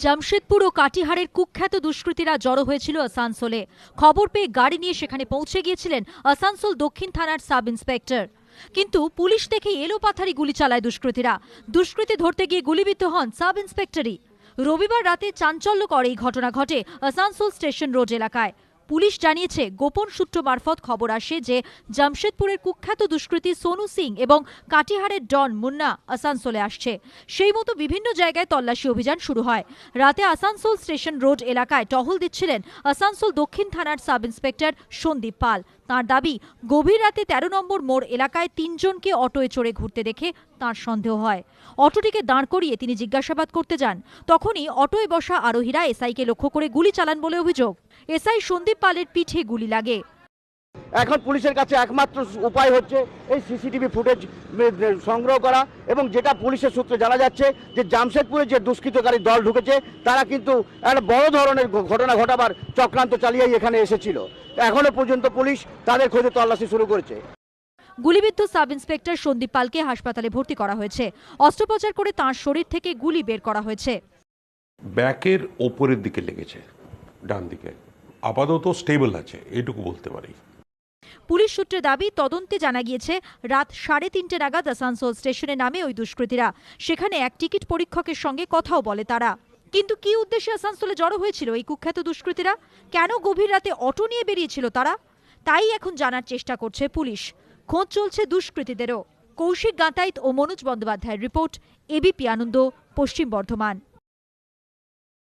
জামশেদপুর ও কাটিহারের কুখ্যাত দুষ্কৃতীরা জড়ো হয়েছিল আসানসোলে। খবর পেয়ে গাড়ি নিয়ে সেখানে পৌঁছে গিয়েছিলেন আসানসোল দক্ষিণ থানার সাব ইন্সপেক্টর। কিন্তু পুলিশ দেখে এলোপাথারি গুলি চালায় দুষ্কৃতীরা। দুষ্কৃতী ধরতে গিয়ে গুলিবিদ্ধ হন সাব ইন্সপেক্টরই। রবিবার রাতে চাঞ্চল্যকর এই ঘটনা ঘটে আসানসোল স্টেশন রোড এলাকায়। পুলিশ জানিয়েছে, গোপন সূত্র মারফত খবর আসে যে জামশেদপুরের কুখ্যাত দুষ্কৃতী সোনু সিং এবং কাটিহারের ডন মুন্না আসানসোলে আসছে। সেই মতো বিভিন্ন জায়গায় তল্লাশি অভিযান শুরু হয়। রাতে আসানসোল স্টেশন রোড এলাকায় টহল দিচ্ছিলেন আসানসোল দক্ষিণ থানার সাব ইন্সপেক্টর সন্দীপ পাল। তাঁর দাবি, গভীর রাতে ১৩ নম্বর মোড় এলাকায় তিনজনকে অটোয় চড়ে ঘুরতে দেখে তাঁর সন্দেহ হয়। অটোটিকে দাঁড় করিয়ে তিনি জিজ্ঞাসাবাদ করতে যান। তখনই অটোয় বসা আরোহীরা এসআইকে লক্ষ্য করে গুলি চালান বলে অভিযোগ। এসআই সন্দীপ পালের পিঠে গুলি লাগে। এখন পুলিশের কাছে একমাত্র উপায় হচ্ছে এই সিসিটিভি ফুটেজ সংগ্রহ করা, এবং যেটা পুলিশের সূত্রে জানা যাচ্ছে যে জামশেদপুরে যে দুষ্কৃতকারী দল ঢুকেছে তারা কিন্তু একটা বড় ধরনের ঘটনা ঘটাবার চক্রান্ত চালিয়েই এখানে এসেছিল। এখনো পর্যন্ত পুলিশ তাদের খোঁজে তল্লাশি শুরু করেছে। গুলিবিদ্ধ সাব ইন্সপেক্টর সন্দীপ পালকে হাসপাতালে ভর্তি করা হয়েছে। অস্ত্রোপচার করে তাঁর শরীর থেকে গুলি বের করা হয়েছে। ব্যাকের ওপরের দিকে লেগেছে, ডান দিকে। আপাতত স্টেবল আছে, এইটুকু বলতে পারি। পুলিশ সূত্রে দাবি, তদন্তে জানা গিয়েছে রাত 3:30 নাগাদ আসানসোল স্টেশনে নামে ওই দুষ্কৃতীরা। সেখানে এক টিকিট পরীক্ষকের সঙ্গে কথাও বলে তারা। কিন্তু কি উদ্দেশ্যে আসানসোলে জড়ো হয়েছিল এই কুখ্যাত দুষ্কৃতীরা? কেন গভীর রাতে অটো নিয়ে বেরিয়েছিল তারা? তাই এখন জানার চেষ্টা করছে পুলিশ। খোঁজ চলছে দুষ্কৃতীদেরও। কৌশিক গাঁতাইত ও মনোজ বন্দ্যোপাধ্যায়ের রিপোর্ট, এবিপি আনন্দ, পশ্চিম বর্ধমান।